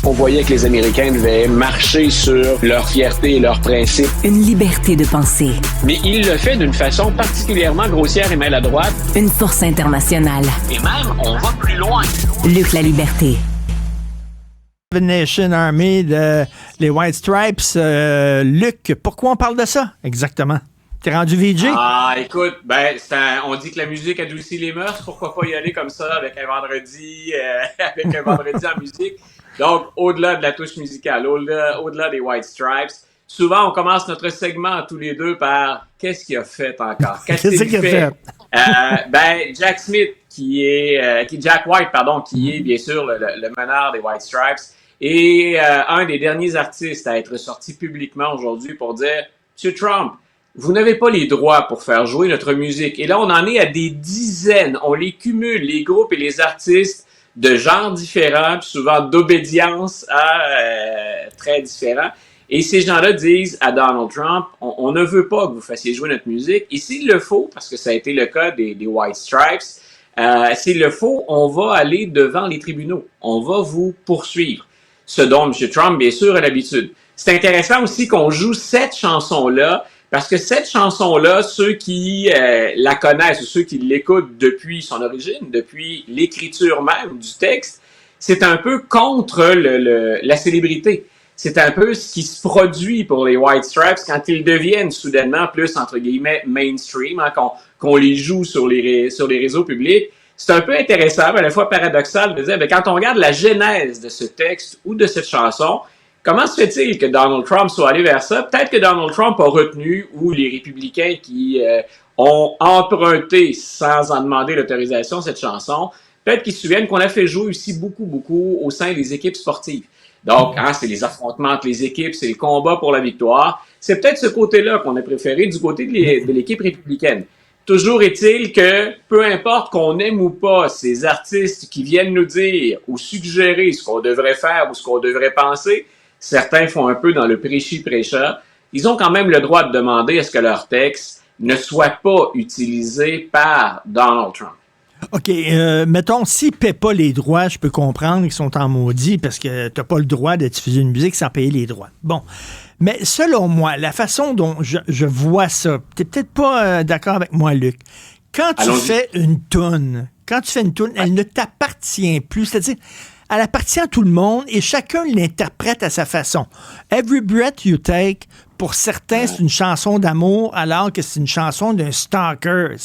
On voyait que les Américains devaient marcher sur leur fierté et leurs principes. Une liberté de penser. Mais il le fait d'une façon particulièrement grossière et maladroite. Une force internationale. Et même, on va plus loin. Luc La Liberté. Nation Army, les White Stripes. Luc, pourquoi on parle de ça exactement? T'es rendu VJ? Ah, écoute, on dit que la musique adoucit les mœurs. Pourquoi pas y aller comme ça avec un vendredi, en musique? Donc, au-delà de la touche musicale, au-delà des White Stripes, souvent on commence notre segment tous les deux par qu'est-ce qu'il a fait encore? Qu'est-ce qu'il a fait? Jack Smith, Jack White, qui est bien sûr le meneur des White Stripes, et un des derniers artistes à être sorti publiquement aujourd'hui pour dire Monsieur Trump, vous n'avez pas les droits pour faire jouer notre musique. Et là, on en est à des dizaines. On les cumule, les groupes et les artistes de genres différents, puis souvent d'obédience très différents. Et ces gens-là disent à Donald Trump, on ne veut pas que vous fassiez jouer notre musique. Et s'il le faut, parce que ça a été le cas des White Stripes, s'il le faut, on va aller devant les tribunaux. On va vous poursuivre. Ce dont M. Trump, bien sûr, a l'habitude. C'est intéressant aussi qu'on joue cette chanson-là, parce que cette chanson-là, ceux qui la connaissent ou ceux qui l'écoutent depuis son origine, depuis l'écriture même du texte, c'est un peu contre la célébrité. C'est un peu ce qui se produit pour les White Stripes quand ils deviennent soudainement plus, entre guillemets, mainstream, qu'on les joue sur les réseaux publics. C'est un peu intéressant, mais à la fois paradoxal de dire, quand on regarde la genèse de ce texte ou de cette chanson, comment se fait-il que Donald Trump soit allé vers ça? Peut-être que Donald Trump a retenu, ou les républicains qui ont emprunté sans en demander l'autorisation cette chanson, peut-être qu'ils se souviennent qu'on a fait jouer aussi beaucoup au sein des équipes sportives. Donc, c'est les affrontements entre les équipes, c'est le combat pour la victoire. C'est peut-être ce côté-là qu'on a préféré du côté de l'équipe républicaine. Toujours est-il que, peu importe qu'on aime ou pas ces artistes qui viennent nous dire ou suggérer ce qu'on devrait faire ou ce qu'on devrait penser, certains font un peu dans le prêchi-prêcha, ils ont quand même le droit de demander à ce que leur texte ne soit pas utilisé par Donald Trump. OK, mettons, s'ils ne paient pas les droits, je peux comprendre qu'ils sont en maudit parce que tu n'as pas le droit de diffuser une musique sans payer les droits. Bon, mais selon moi, la façon dont je vois ça, tu n'es peut-être pas d'accord avec moi, Luc. Quand tu fais une toune, elle ne t'appartient plus, c'est-à-dire, elle appartient à tout le monde et chacun l'interprète à sa façon. Every Breath You Take, pour certains, c'est une chanson d'amour, alors que c'est une chanson d'un stalker.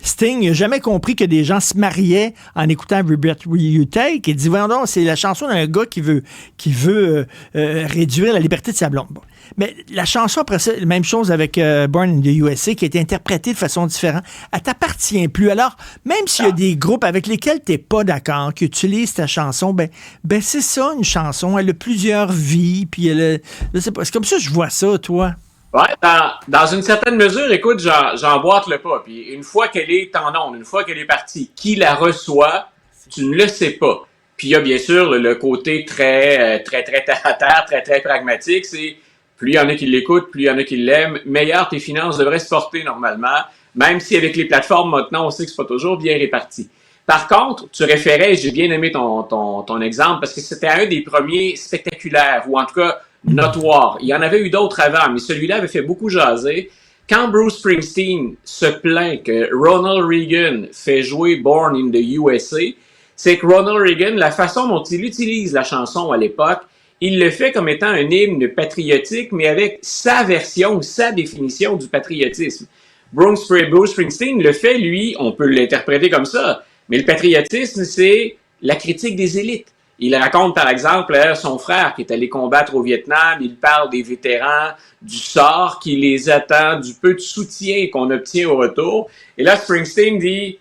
Sting n'a jamais compris que des gens se mariaient en écoutant Every Breath You Take. Il dit, voyons donc, c'est la chanson d'un gars qui veut réduire la liberté de sa blonde. Bon. Mais la chanson, après ça, même chose avec Born in the USA, qui a été interprétée de façon différente. Elle t'appartient plus. Alors, même s'il y a des groupes avec lesquels tu n'es pas d'accord, qui utilisent ta chanson, ben c'est ça, une chanson. Elle a plusieurs vies, puis je sais pas, c'est comme ça que je vois ça, toi. Ouais, dans une certaine mesure, écoute, j'emboîte le pas. Puis une fois qu'elle est en onde, une fois qu'elle est partie, qui la reçoit, tu ne le sais pas. Puis il y a bien sûr le côté très terre à terre, très pragmatique, c'est plus il y en a qui l'écoutent, plus il y en a qui l'aiment, meilleur tes finances devraient se porter normalement, même si avec les plateformes maintenant, on sait que c'est pas toujours bien réparti. Par contre, tu référais, j'ai bien aimé ton exemple, parce que c'était un des premiers spectaculaires, ou en tout cas notoires. Il y en avait eu d'autres avant, mais celui-là avait fait beaucoup jaser. Quand Bruce Springsteen se plaint que Ronald Reagan fait jouer Born in the USA, c'est que Ronald Reagan, la façon dont il utilise la chanson à l'époque, il le fait comme étant un hymne patriotique, mais avec sa version, sa définition du patriotisme. Bruce Springsteen le fait, lui, on peut l'interpréter comme ça, mais le patriotisme, c'est la critique des élites. Il raconte, par exemple, son frère qui est allé combattre au Vietnam, il parle des vétérans, du sort qui les attend, du peu de soutien qu'on obtient au retour. Et là, Springsteen dit,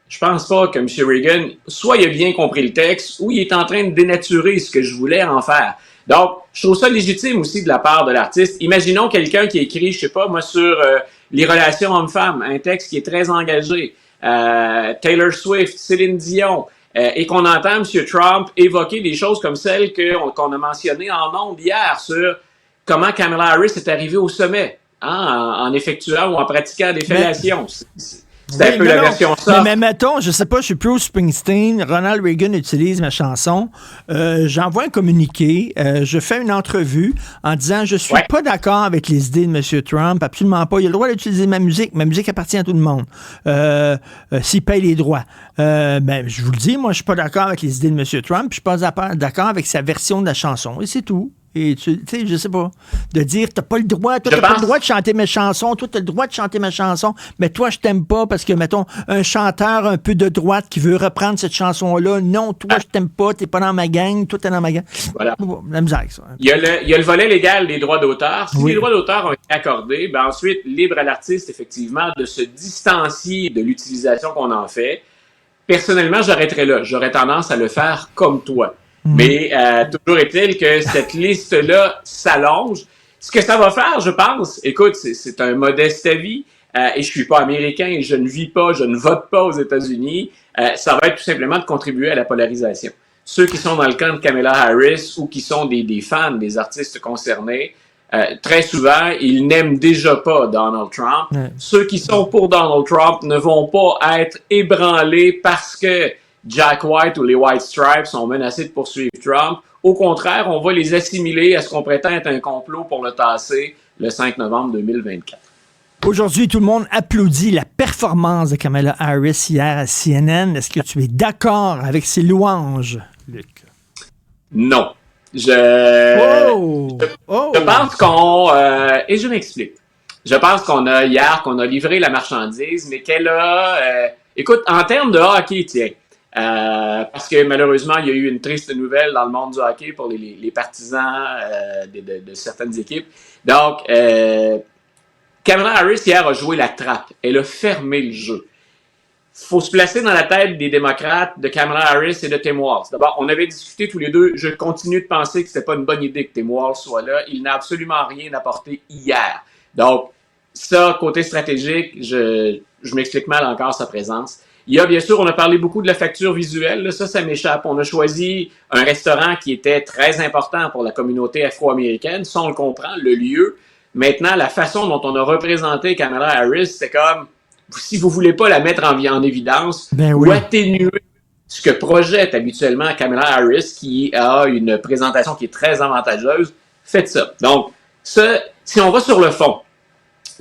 je pense pas que M. Reagan, soit il a bien compris le texte, ou il est en train de dénaturer ce que je voulais en faire. Donc, je trouve ça légitime aussi de la part de l'artiste. Imaginons quelqu'un qui écrit, je sais pas, moi, sur les relations hommes-femmes, un texte qui est très engagé, Taylor Swift, Céline Dion, et qu'on entend M. Trump évoquer des choses comme celles qu'on a mentionnées en ondes hier sur comment Kamala Harris est arrivée au sommet, en effectuant ou en pratiquant des fellations. C'est un peu la version soft. Mais mettons, je sais pas, je suis plus au Springsteen, Ronald Reagan utilise ma chanson, j'envoie un communiqué, je fais une entrevue en disant je suis pas d'accord avec les idées de M. Trump, absolument pas. Il a le droit d'utiliser ma musique appartient à tout le monde. S'il paye les droits. Ben, je vous le dis, moi je suis pas d'accord avec les idées de M. Trump, je suis pas d'accord avec sa version de la chanson, et c'est tout. Et tu sais, je sais pas, de dire, t'as pas le droit, toi, pas le droit de chanter mes chansons, toi, t'as le droit de chanter ma chanson, mais toi, je t'aime pas parce que, mettons, un chanteur un peu de droite qui veut reprendre cette chanson-là, non, toi, je t'aime pas, t'es pas dans ma gang, toi, t'es dans ma gang. Voilà. La misère, ça. Il y a le volet légal des droits d'auteur. Si les droits d'auteur ont été accordés, ben ensuite, libre à l'artiste, effectivement, de se distancier de l'utilisation qu'on en fait. Personnellement, j'arrêterais là. J'aurais tendance à le faire comme toi. Mais toujours est-il que cette liste-là s'allonge. Ce que ça va faire, je pense, écoute, c'est un modeste avis, et je suis pas américain, et je ne vote pas aux États-Unis. Ça va être tout simplement de contribuer à la polarisation. Ceux qui sont dans le camp de Kamala Harris ou qui sont des fans des artistes concernés, très souvent, ils n'aiment déjà pas Donald Trump. Ceux qui sont pour Donald Trump ne vont pas être ébranlés parce que Jack White ou les White Stripes sont menacés de poursuivre Trump. Au contraire, on va les assimiler à ce qu'on prétend être un complot pour le tasser le 5 novembre 2024. Aujourd'hui, tout le monde applaudit la performance de Kamala Harris hier à CNN. Est-ce que tu es d'accord avec ces louanges, Luc? Non. Je pense et je m'explique. Je pense qu'on a livré la marchandise, mais qu'elle a... écoute, en termes de hockey, tiens, parce que malheureusement, il y a eu une triste nouvelle dans le monde du hockey pour les partisans de certaines équipes. Donc, Kamala Harris, hier, a joué la trappe. Elle a fermé le jeu. Faut se placer dans la tête des démocrates, de Kamala Harris et de Tim Walz. D'abord, on avait discuté tous les deux. Je continue de penser que c'était pas une bonne idée que Tim Walz soit là. Il n'a absolument rien apporté hier. Donc, ça, côté stratégique, je m'explique mal encore sa présence. Il y a, bien sûr, on a parlé beaucoup de la facture visuelle. Là, ça m'échappe. On a choisi un restaurant qui était très important pour la communauté afro-américaine. Ça, on le comprend, le lieu. Maintenant, la façon dont on a représenté Kamala Harris, c'est comme, si vous voulez pas la mettre en évidence, ou atténuer ce que projette habituellement Kamala Harris, qui a une présentation qui est très avantageuse, faites ça. Donc, ça, si on va sur le fond,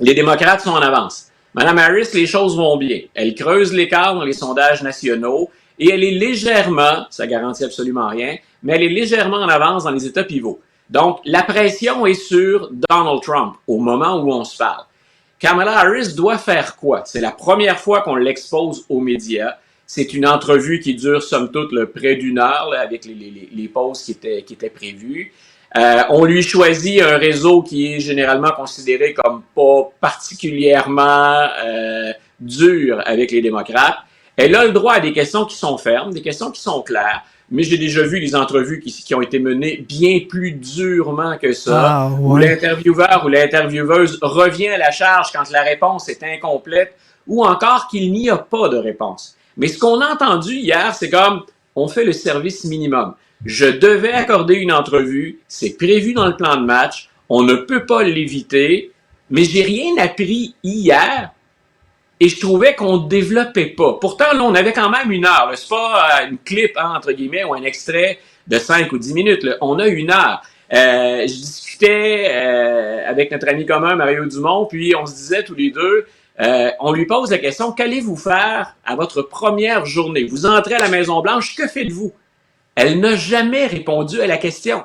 les démocrates sont en avance. Mme Harris, les choses vont bien. Elle creuse l'écart dans les sondages nationaux et elle est légèrement, ça garantit absolument rien, mais elle est légèrement en avance dans les États pivots. Donc, la pression est sur Donald Trump au moment où on se parle. Kamala Harris doit faire quoi? C'est la première fois qu'on l'expose aux médias. C'est une entrevue qui dure, somme toute, près d'une heure, là, avec les pauses qui étaient prévues. On lui choisit un réseau qui est généralement considéré comme pas particulièrement dur avec les démocrates. Elle a le droit à des questions qui sont fermes, des questions qui sont claires, mais j'ai déjà vu les entrevues qui ont été menées bien plus durement que ça, où l'intervieweur ou l'intervieweuse revient à la charge quand la réponse est incomplète, ou encore qu'il n'y a pas de réponse. Mais ce qu'on a entendu hier, c'est comme, on fait le service minimum. Je devais accorder une entrevue, c'est prévu dans le plan de match, on ne peut pas l'éviter, mais j'ai rien appris hier et je trouvais qu'on ne développait pas. Pourtant, là, on avait quand même une heure. Là. C'est pas une clip, hein, entre guillemets, ou un extrait de 5 ou 10 minutes. Là. On a une heure. Je discutais avec notre ami commun, Mario Dumont, puis on se disait tous les deux, on lui pose la question, qu'allez-vous faire à votre première journée? Vous entrez à la Maison-Blanche, que faites-vous? Elle n'a jamais répondu à la question.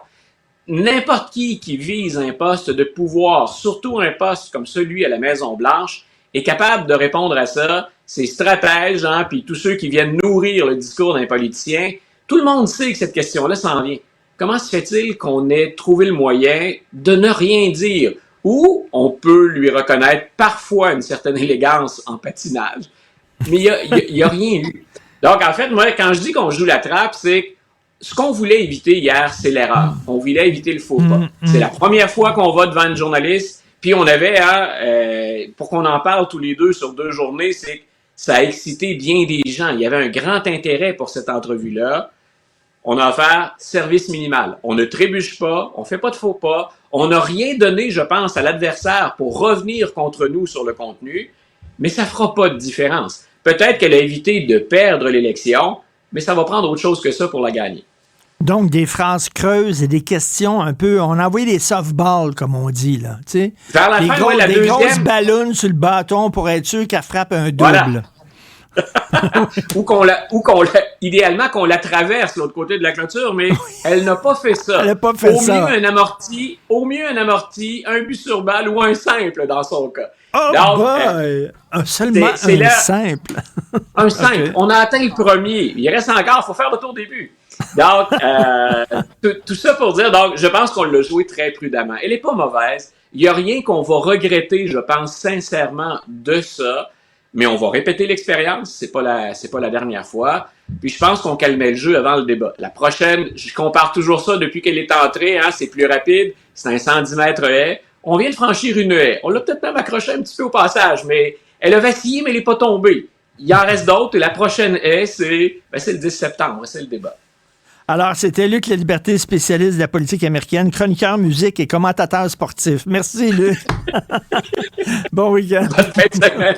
N'importe qui vise un poste de pouvoir, surtout un poste comme celui à la Maison-Blanche, est capable de répondre à ça. Ses stratèges, hein, puis tous ceux qui viennent nourrir le discours d'un politicien, tout le monde sait que cette question-là s'en vient. Comment se fait-il qu'on ait trouvé le moyen de ne rien dire? Ou on peut lui reconnaître parfois une certaine élégance en patinage, mais il y a rien eu. Donc, en fait, moi, quand je dis qu'on joue la trappe, c'est ce qu'on voulait éviter hier, c'est l'erreur. On voulait éviter le faux pas. C'est la première fois qu'on va devant une journaliste, puis on avait, pour qu'on en parle tous les deux sur 2 journées, c'est que ça a excité bien des gens. Il y avait un grand intérêt pour cette entrevue-là. On a offert service minimal. On ne trébuche pas, on fait pas de faux pas. On n'a rien donné, je pense, à l'adversaire pour revenir contre nous sur le contenu. mais ça fera pas de différence. Peut-être qu'elle a évité de perdre l'élection, mais ça va prendre autre chose que ça pour la gagner. Donc, des phrases creuses et des questions un peu... On a envoyé des softballs, comme on dit, là. Tu sais, Vers la fin, la des deuxième... grosses ballons sur le bâton pour être sûr qu'elle frappe un double. Voilà. Idéalement qu'on la traverse l'autre côté de la clôture, mais elle n'a pas fait ça. Elle n'a pas fait ça. Au mieux un amorti, un but sur balle ou un simple dans son cas. Oh boy! Seulement un simple. Un simple. Okay. On a atteint le premier. Il reste encore, il faut faire le tour des buts. Donc, tout ça pour dire, donc, je pense qu'on l'a joué très prudemment. Elle n'est pas mauvaise. Il n'y a rien qu'on va regretter, je pense sincèrement, de ça. Mais on va répéter l'expérience, c'est pas la dernière fois. Puis je pense qu'on calmait le jeu avant le débat. La prochaine, je compare toujours ça depuis qu'elle est entrée, hein, c'est plus rapide, c'est un 110 mètres haie. On vient de franchir une haie. On l'a peut-être même accroché un petit peu au passage, mais elle a vacillé, mais elle n'est pas tombée. Il en reste d'autres, et la prochaine haie, c'est le 10 septembre, c'est le débat. Alors, c'était Luc Laliberté, spécialiste de la politique américaine, chroniqueur musique et commentateur sportif. Merci, Luc. Bon week-end. Bonne fin de semaine.